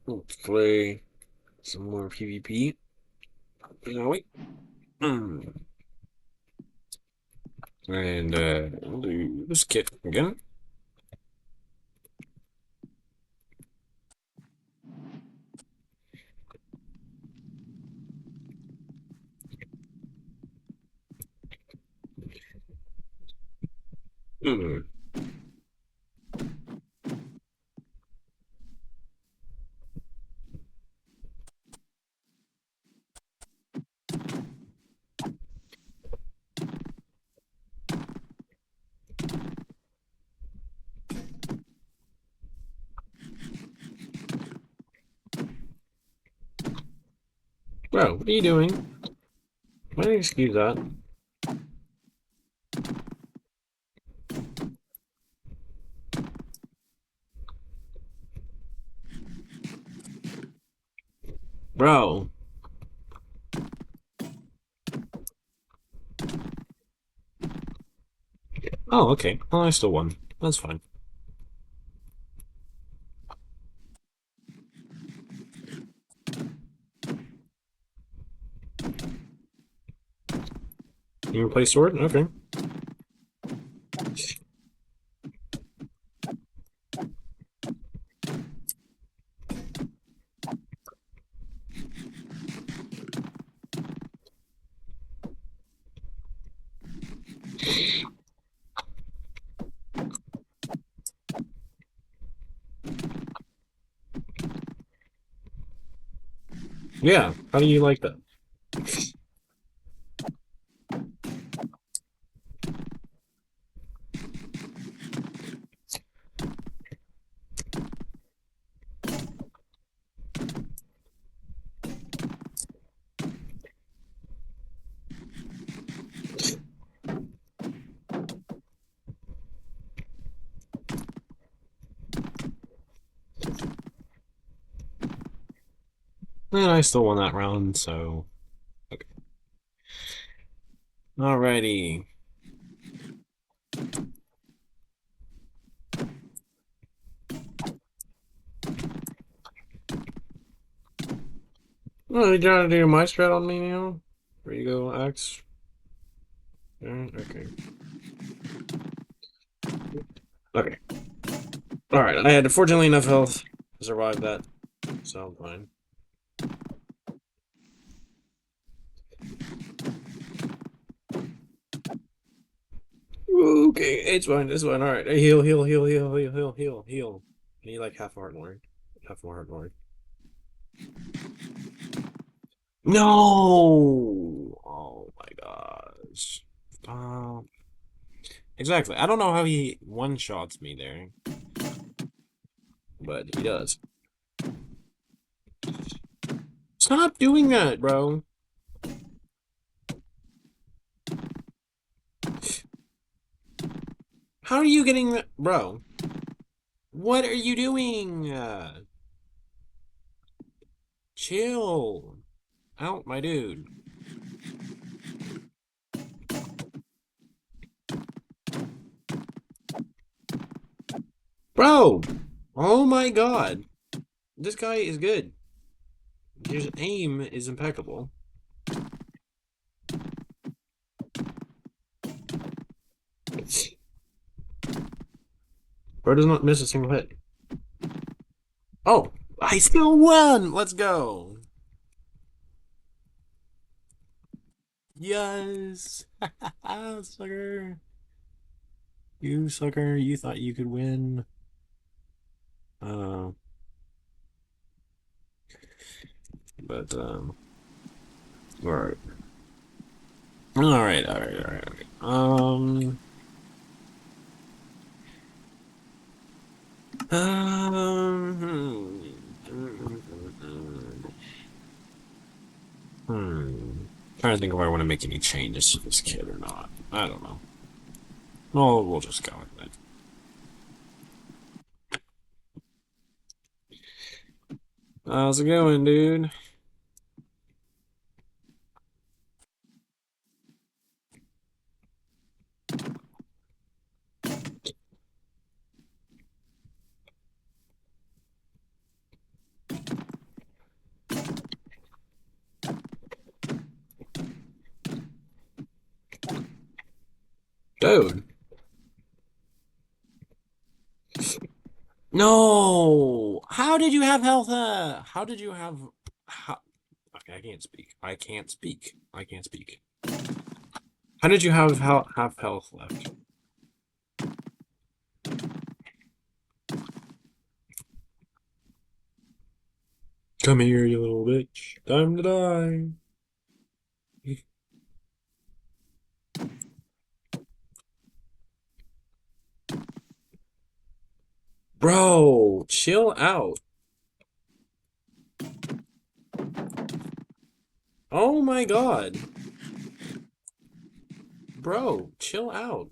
let's play some more PvP. No, wait. Hmm. And we'll do this kit again. Hmm. Bro, what are you doing? Why do you excuse that? Bro. Oh, okay. Well, I still won. That's fine. You play sword? Okay. Yeah. How do you like that? And I still won that round, so okay. Alrighty. Well, you trying to do my strat on me now? There you go, X. Yeah, okay. Okay. Alright, I had fortunately enough health to survive that, so I'm fine. Okay, it's fine, it's fine. Alright, heal, heal, heal, heal, heal, heal, heal, heal. I need like half a heart more. Half more heart more. No! Oh my gosh. Um, exactly. I don't know how he one-shots me there, but he does. Stop doing that, bro. How are you getting that? Bro, what are you doing? Chill. Out, my dude. Bro! Oh my god. This guy is good. His aim is impeccable. Bro does not miss a single hit. Oh! I still won! Let's go! Yes! Sucker! You sucker, you thought you could win. Uh, but, alright. Alright, alright, alright, alright. Trying to think if I want to make any changes to this kid or not. I don't know. Well, we'll just go with it. How's it going, dude? Dude. No! How did you have health? How did you have... How... Okay, I can't speak. I can't speak. I can't speak. How did you have health left? Come here, you little bitch. Time to die. Bro, chill out. Oh my god. Bro, chill out.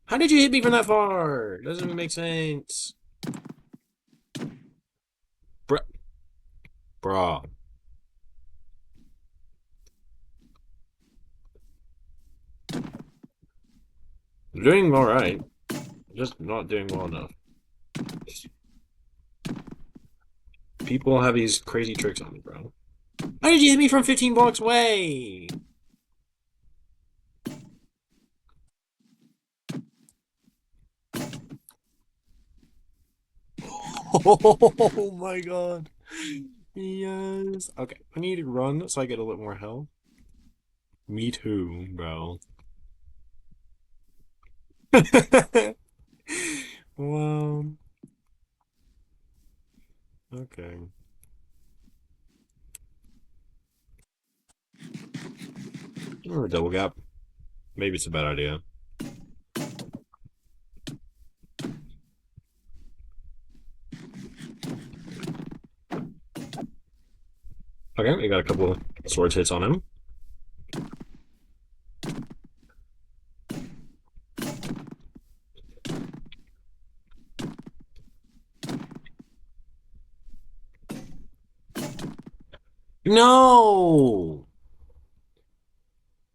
How did you hit me from that far? Doesn't even make sense. Bro, bro. I'm doing alright. Just not doing well enough. People have these crazy tricks on me, bro. How did you hit me from 15 blocks away? Oh my god. Yes. Okay, I need to run so I get a little more health. Me too, bro. Well, okay. Or a double gap. Maybe it's a bad idea. Okay, we got a couple of swords hits on him. No!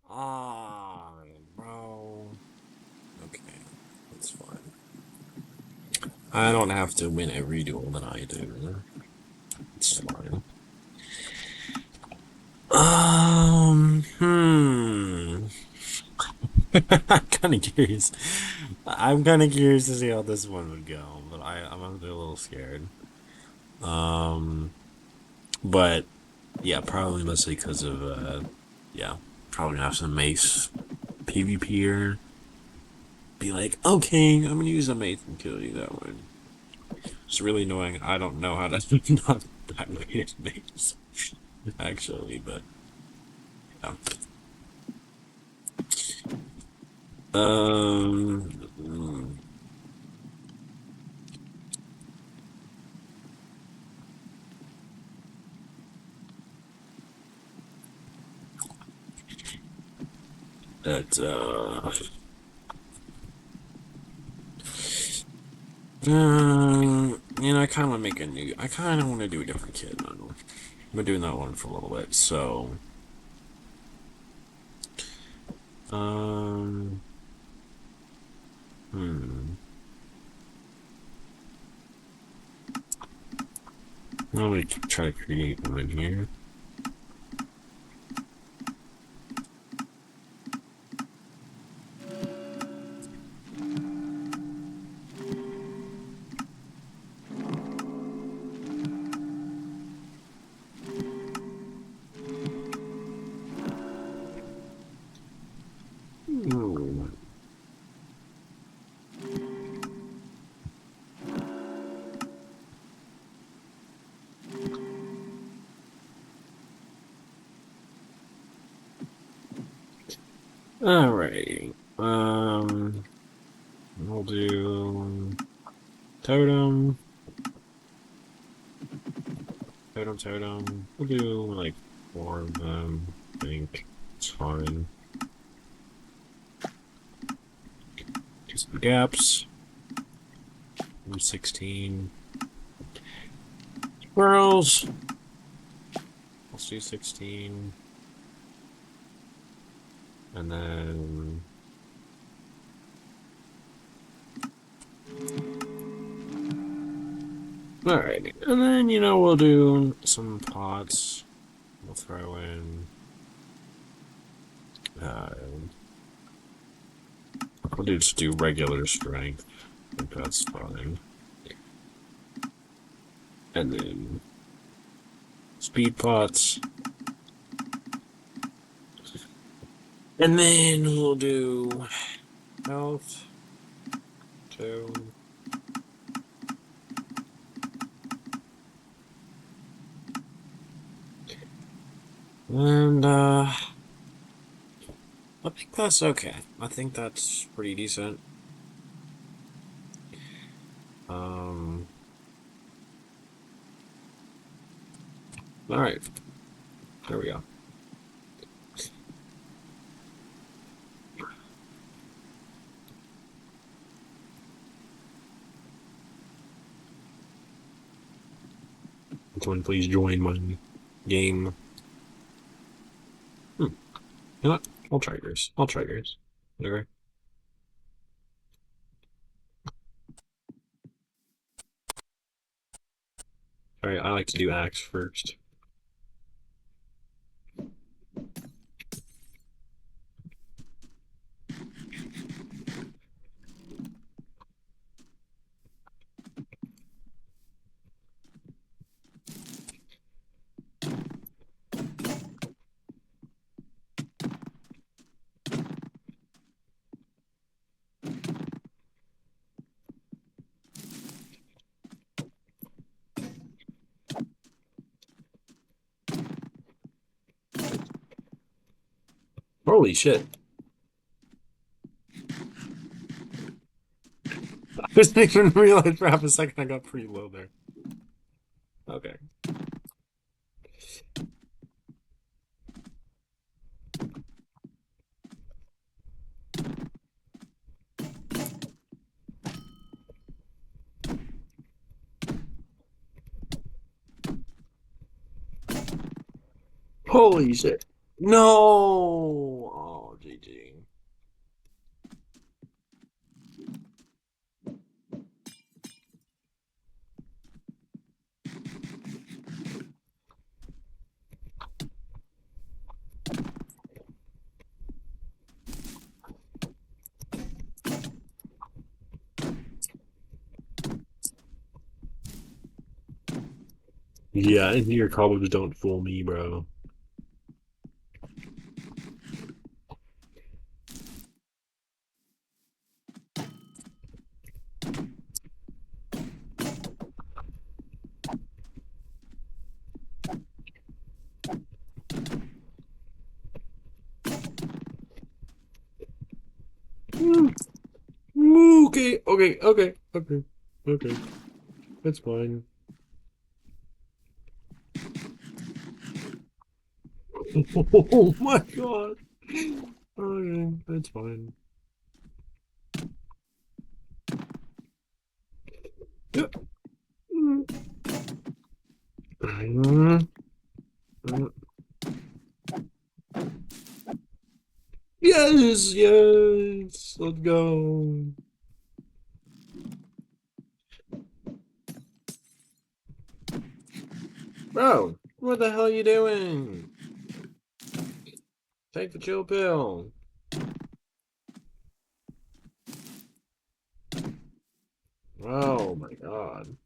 Ah, bro. Okay, that's fine. I don't have to win every duel that I do. It's fine. Hmm. I'm kind of curious. I'm kind of curious to see how this one would go, but I'm a little scared. Um, but yeah, probably mostly because of yeah, probably gonna have some mace PvP or be like, okay, I'm gonna use a mace and kill you that way. It's really annoying. I don't know how to not activate mace actually, but yeah. Um. That I kind of want to make a new. I kind of want to do a different kit. I don't know. I've been doing that one for a little bit, so um, hmm. Let me try to create one here. Hmm. Alrighty. We'll do totem, totem. We'll do like four of them. I think it's fine. Do some gaps. 16. Squirrels. Let's do 16. And then alright. And then, we'll do some pots. We'll throw in Uh, we'll just do regular strength. I think that's fine. And then speed pots. And then we'll do health, 2. And I think that's okay. I think that's pretty decent. Um, all right, there we go. Someone please join my game. Hmm. You know what? I'll try yours. I'll try yours. Okay. All right, I like to do axe first. Holy shit. I didn't even realize for half a second I got pretty low there. Okay. Holy shit. No. Oh, GG. Yeah, and your cobblers don't fool me, bro. Mm, okay, okay, okay, okay, okay. That's fine. Oh my god. Okay, that's fine. Yeah. Mm, mm, mm. Yes, yes. Let's go. Bro, what the hell are you doing? Take the chill pill. Oh my god.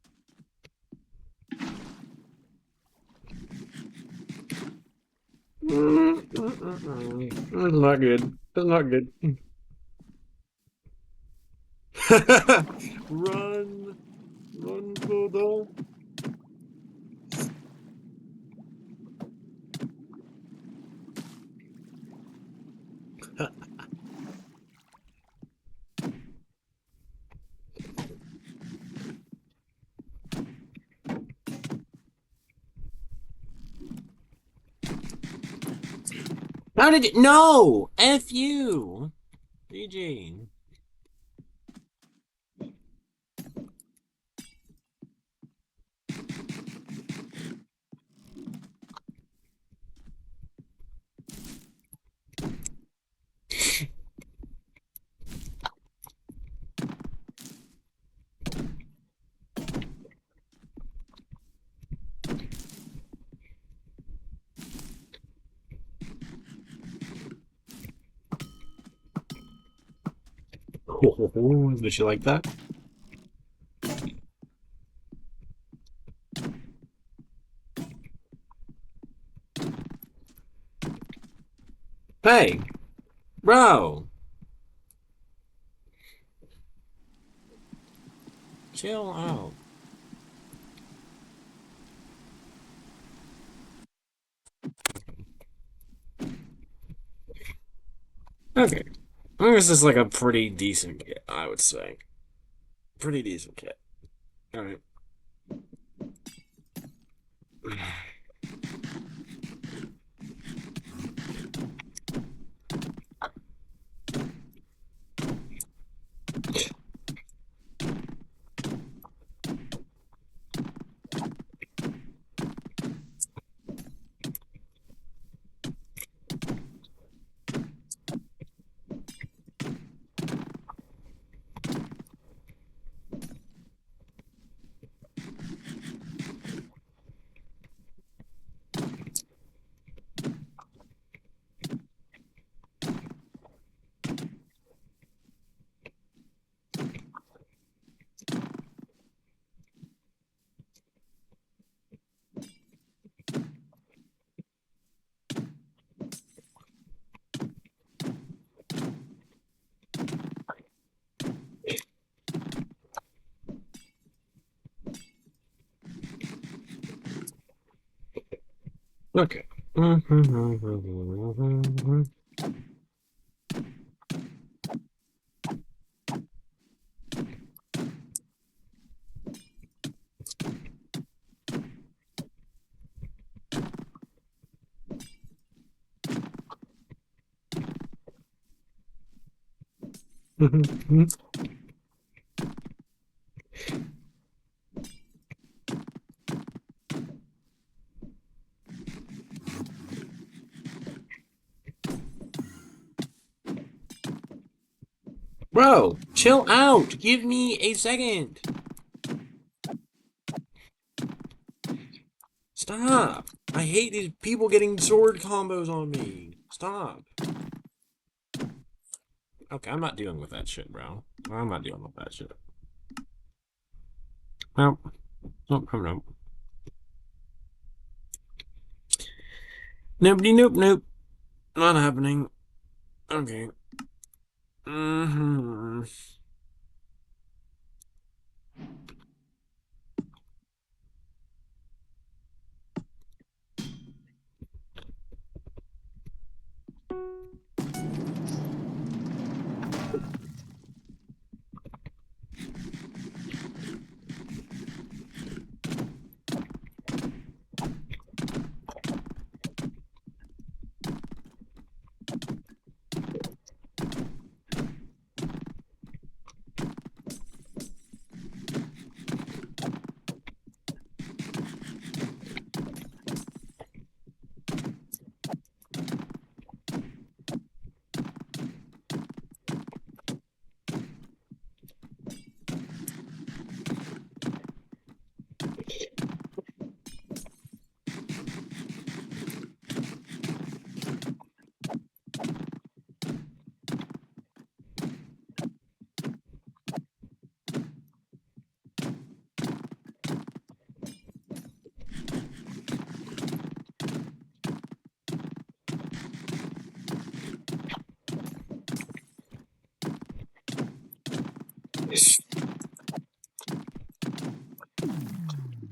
That's not good. That's not good. Run, run, Bulldog. How did you? No! F you! GG. Did you like that? Hey, bro, chill out. Okay. This is like a pretty decent kit, I would say. Pretty decent kit. All right. Okay. Bro, chill out. Give me a second. Stop. I hate these people getting sword combos on me. Stop. Okay, I'm not dealing with that shit, bro. I'm not dealing with that shit. Nope. Nope, nope, nope. Nobody, nope, nope. Not happening. Okay. Mm-hmm.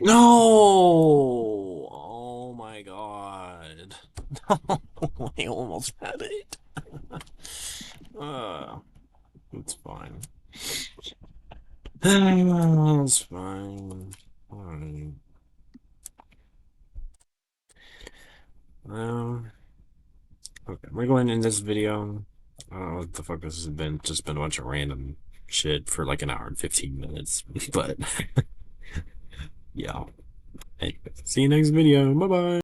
No! Oh my god. I almost had it. Uh, it's fine. It's fine. Fine. Okay, we're going in this video. I don't know what the fuck this has been. Just been a bunch of random shit for like an hour and 15 minutes. But yeah. Anyway, see you next video. Bye bye.